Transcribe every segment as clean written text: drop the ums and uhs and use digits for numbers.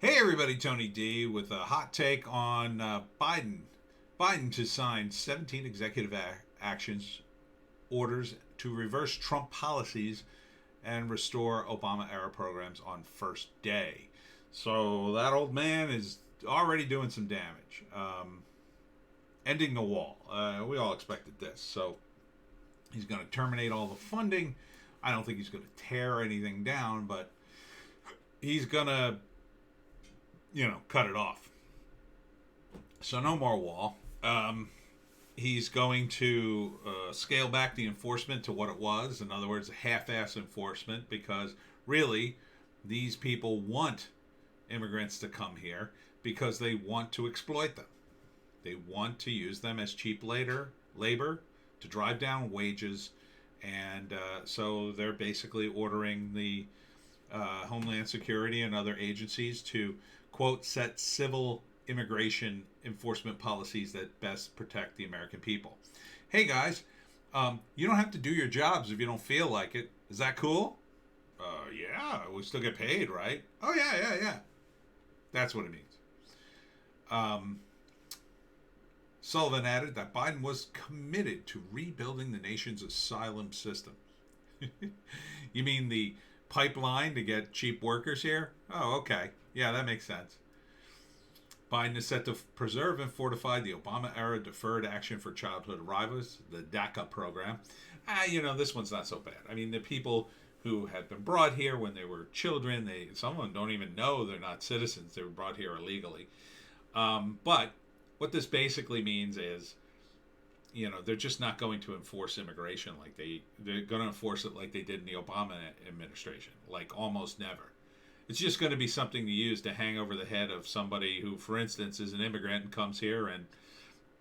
Hey everybody, Tony D with a hot take on Biden. Biden to sign 17 executive actions orders to reverse Trump policies and restore Obama era programs on first day. So that old man is already doing some damage. Ending the wall. We all expected this. So he's going to terminate all the funding. I don't think he's going to tear anything down, but he's going to cut it off. So no more wall. He's going to scale back the enforcement to what it was. In other words, half-ass enforcement, because really, these people want immigrants to come here because they want to exploit them. They want to use them as cheap labor to drive down wages, and so they're basically ordering the Homeland Security and other agencies to, quote, set civil immigration enforcement policies that best protect the American people. Hey guys, you don't have to do your jobs if you don't feel like it. Is that cool? Yeah, we still get paid, right? Oh yeah. That's what it means. Sullivan added that Biden was committed to rebuilding the nation's asylum system. You mean the pipeline to get cheap workers here? Oh, okay. Yeah, that makes sense. Biden is set to preserve and fortify the Obama-era Deferred Action for Childhood Arrivals, the DACA program. This one's not so bad. I mean, the people who had been brought here when they were children, some of them don't even know they're not citizens. They were brought here illegally. But what this basically means is, they're just not going to enforce immigration like they're going to enforce it like they did in the Obama administration, like almost never. It's just going to be something to use to hang over the head of somebody who, for instance, is an immigrant and comes here and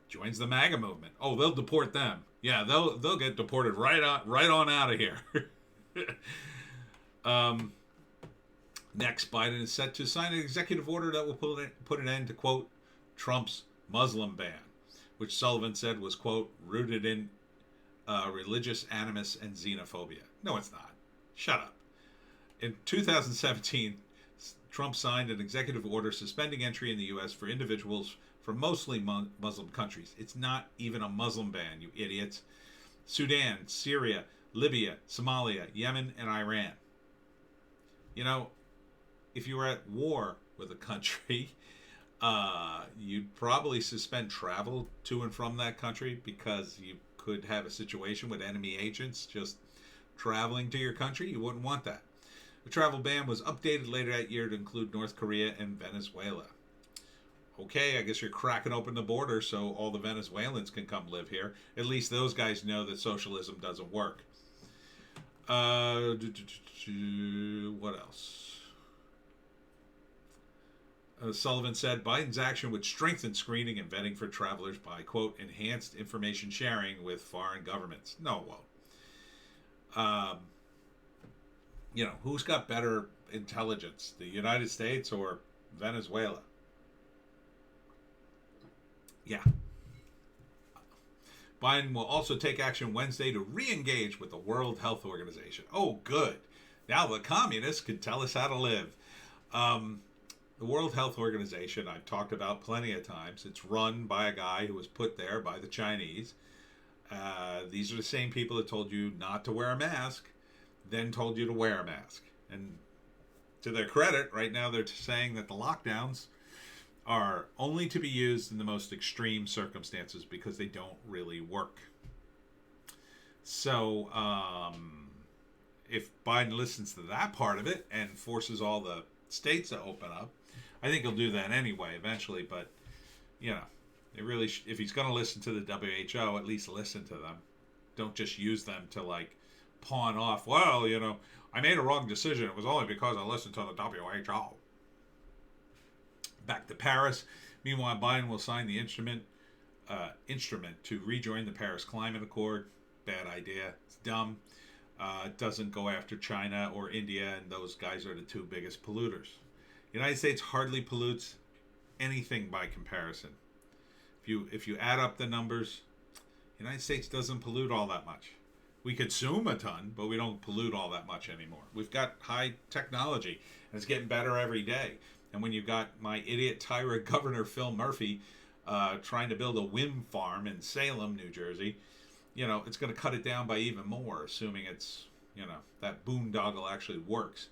joins the MAGA movement. Oh, they'll deport them. Yeah, they'll get deported right on out of here. Next, Biden is set to sign an executive order that will put an end to, quote, Trump's Muslim ban, which Sullivan said was, quote, rooted in religious animus and xenophobia. No, it's not. Shut up. In 2017, Trump signed an executive order suspending entry in the U.S. for individuals from mostly Muslim countries. It's not even a Muslim ban, you idiots. Sudan, Syria, Libya, Somalia, Yemen, and Iran. If you were at war with a country, you'd probably suspend travel to and from that country because you could have a situation with enemy agents just traveling to your country. You wouldn't want that. The travel ban was updated later that year to include North Korea and Venezuela. Okay, I guess you're cracking open the border so all the Venezuelans can come live here. At least those guys know that socialism doesn't work. What else? Sullivan said Biden's action would strengthen screening and vetting for travelers by, quote, enhanced information sharing with foreign governments. No, it won't. Who's got better intelligence, the United States or Venezuela? Yeah. Biden will also take action Wednesday to re-engage with the World Health Organization. Oh, good. Now the communists can tell us how to live. The World Health Organization, I've talked about plenty of times. It's run by a guy who was put there by the Chinese. These are the same people that told you not to wear a mask, then told you to wear a mask. And to their credit, right now they're saying that the lockdowns are only to be used in the most extreme circumstances because they don't really work. So if Biden listens to that part of it and forces all the states to open up, I think he'll do that anyway eventually. But, it really if he's going to listen to the WHO, at least listen to them. Don't just use them to, pawn off, well, I made a wrong decision. It was only because I listened to the WHO. Back to Paris. Meanwhile, Biden will sign the instrument to rejoin the Paris Climate Accord. Bad idea. It's dumb. It doesn't go after China or India, and those guys are the two biggest polluters. The United States hardly pollutes anything by comparison. If you add up the numbers, the United States doesn't pollute all that much. We consume a ton, but we don't pollute all that much anymore. We've got high technology, and it's getting better every day. And when you got my idiot tyrant Governor Phil Murphy trying to build a wind farm in Salem, New Jersey, it's going to cut it down by even more, assuming it's, that boondoggle actually works.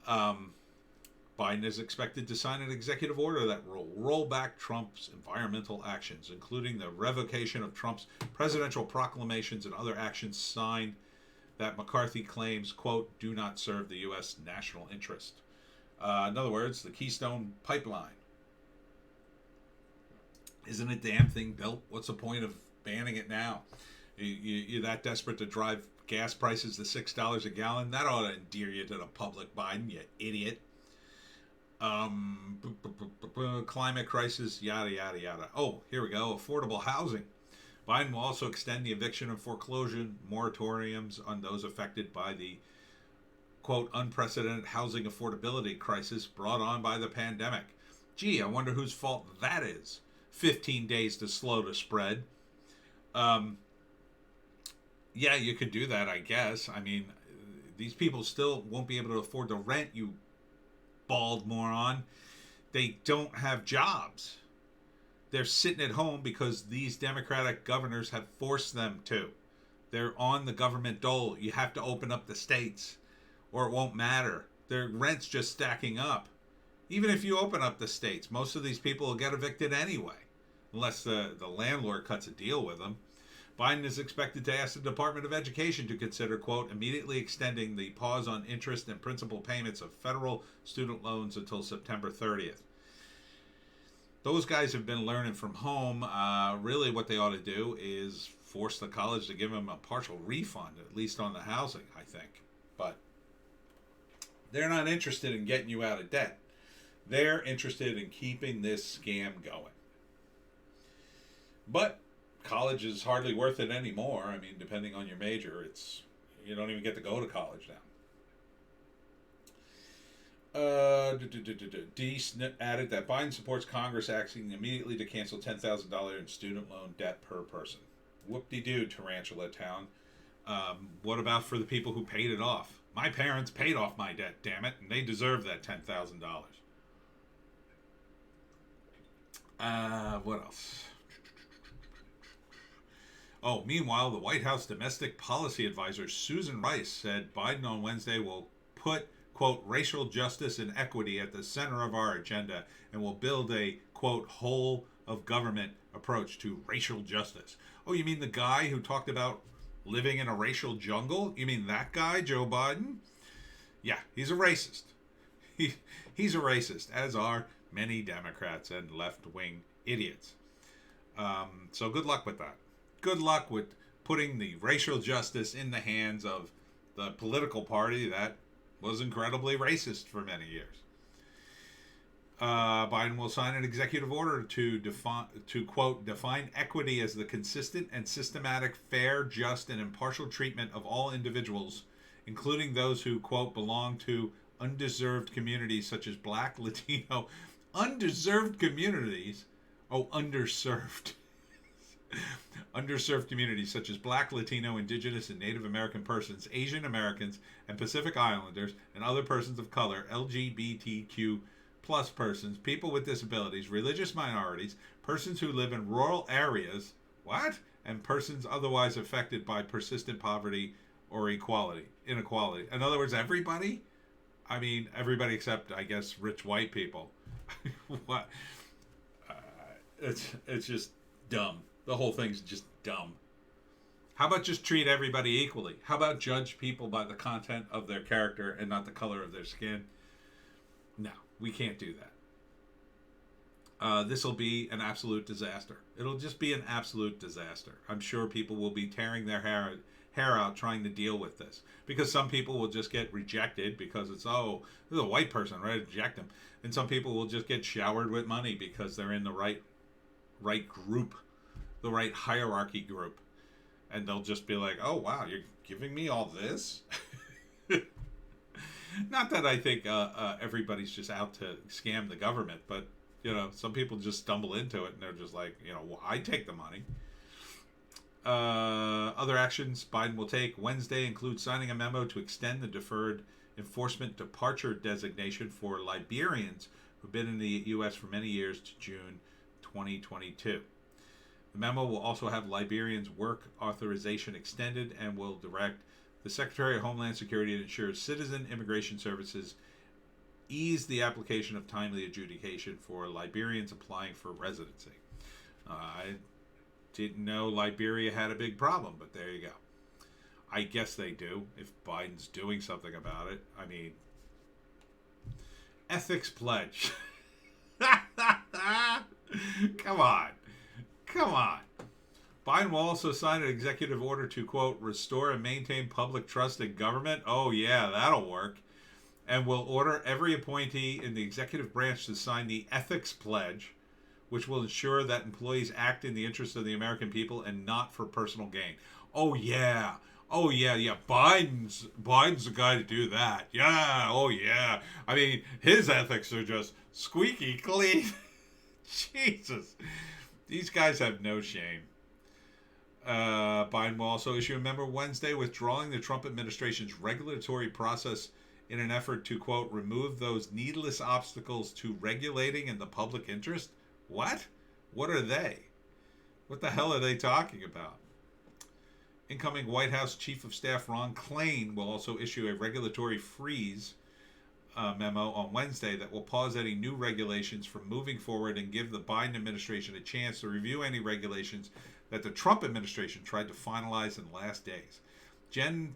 Biden is expected to sign an executive order that will roll back Trump's environmental actions, including the revocation of Trump's presidential proclamations and other actions signed that McCarthy claims, quote, do not serve the U.S. national interest. In other words, the Keystone Pipeline. Isn't a damn thing built? What's the point of banning it now? You're that desperate to drive gas prices to $6 a gallon? That ought to endear you to the public, Biden, you idiot. Climate crisis, yada, yada, yada. Oh, here we go. Affordable housing. Biden will also extend the eviction and foreclosure moratoriums on those affected by the, quote, unprecedented housing affordability crisis brought on by the pandemic. Gee, I wonder whose fault that is. 15 days to slow the spread. Yeah, you could do that, I guess. I mean, these people still won't be able to afford the rent, you bald moron. They don't have jobs. They're sitting at home because these Democratic governors have forced them to. They're on the government dole. You have to open up the states or it won't matter. Their rent's just stacking up. Even if you open up the states, most of these people will get evicted anyway, unless the landlord cuts a deal with them. Biden is expected to ask the Department of Education to consider, quote, immediately extending the pause on interest and principal payments of federal student loans until September 30th. Those guys have been learning from home. Really what they ought to do is force the college to give them a partial refund, at least on the housing, I think. But they're not interested in getting you out of debt. They're interested in keeping this scam going. But college is hardly worth it anymore. I mean, depending on your major, you don't even get to go to college now. D added that Biden supports Congress acting immediately to cancel $10,000 in student loan debt per person. Whoop-de-doo, Tarantula Town. What about for the people who paid it off? My parents paid off my debt, damn it, and they deserve that $10,000. What else? Oh, meanwhile, the White House domestic policy advisor Susan Rice said Biden on Wednesday will put, quote, racial justice and equity at the center of our agenda and will build a, quote, whole of government approach to racial justice. Oh, you mean the guy who talked about living in a racial jungle? You mean that guy, Joe Biden? Yeah, he's a racist. He's a racist, as are many Democrats and left-wing idiots. So good luck with that. Good luck with putting the racial justice in the hands of the political party that was incredibly racist for many years. Biden will sign an executive order to quote, define equity as the consistent and systematic, fair, just, and impartial treatment of all individuals, including those who, quote, belong to undeserved communities such as Black, Latino, undeserved communities, underserved. Underserved communities such as Black, Latino, Indigenous, and Native American persons, Asian Americans, and Pacific Islanders, and other persons of color, LGBTQ plus persons, people with disabilities, religious minorities, persons who live in rural areas, and persons otherwise affected by persistent poverty or inequality. In other words, everybody? I mean, everybody except, I guess, rich white people. What? It's just dumb. The whole thing's just dumb. How about just treat everybody equally? How about judge people by the content of their character and not the color of their skin? No, we can't do that. This will be an absolute disaster. It'll just be an absolute disaster. I'm sure people will be tearing their hair out trying to deal with this. Because some people will just get rejected because it's, this is a white person, right? Reject them. And some people will just get showered with money because they're in the right group. The right hierarchy group, and they'll just be like, oh wow, you're giving me all this. Not that I think everybody's just out to scam the government, but some people just stumble into it and they're just like, well, I take the money. Other actions Biden will take Wednesday include signing a memo to extend the deferred enforcement departure designation for Liberians who've been in the U.S. for many years, to June 2022. The memo will also have Liberians' work authorization extended and will direct the Secretary of Homeland Security to ensure citizen immigration services ease the application of timely adjudication for Liberians applying for residency. I didn't know Liberia had a big problem, but there you go. I guess they do, if Biden's doing something about it. I mean, ethics pledge. Come on. Come on. Biden will also sign an executive order to, quote, restore and maintain public trust in government. Oh, yeah, that'll work. And will order every appointee in the executive branch to sign the ethics pledge, which will ensure that employees act in the interest of the American people and not for personal gain. Oh, yeah. Oh, yeah, yeah. Biden's the guy to do that. Yeah, oh, yeah. I mean, his ethics are just squeaky clean. Jesus. These guys have no shame. Biden will also issue a memo Wednesday withdrawing the Trump administration's regulatory process in an effort to, quote, remove those needless obstacles to regulating in the public interest. What? What are they? What the hell are they talking about? Incoming White House Chief of Staff Ron Klain will also issue a regulatory freeze memo on Wednesday that will pause any new regulations from moving forward and give the Biden administration a chance to review any regulations that the Trump administration tried to finalize in the last days. Jen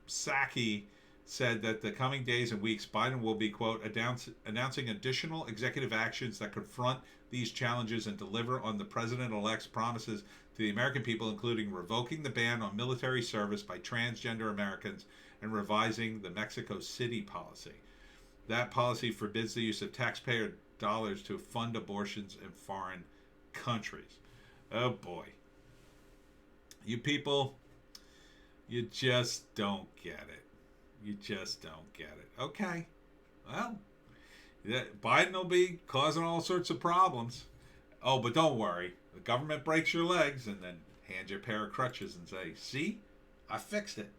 Psaki said that the coming days and weeks, Biden will be, quote, announcing additional executive actions that confront these challenges and deliver on the president-elect's promises to the American people, including revoking the ban on military service by transgender Americans and revising the Mexico City policy. That policy forbids the use of taxpayer dollars to fund abortions in foreign countries. Oh boy. You people, you just don't get it. You just don't get it. Okay. Well, Biden will be causing all sorts of problems. Oh, but don't worry. The government breaks your legs and then hands you a pair of crutches and say, see, I fixed it.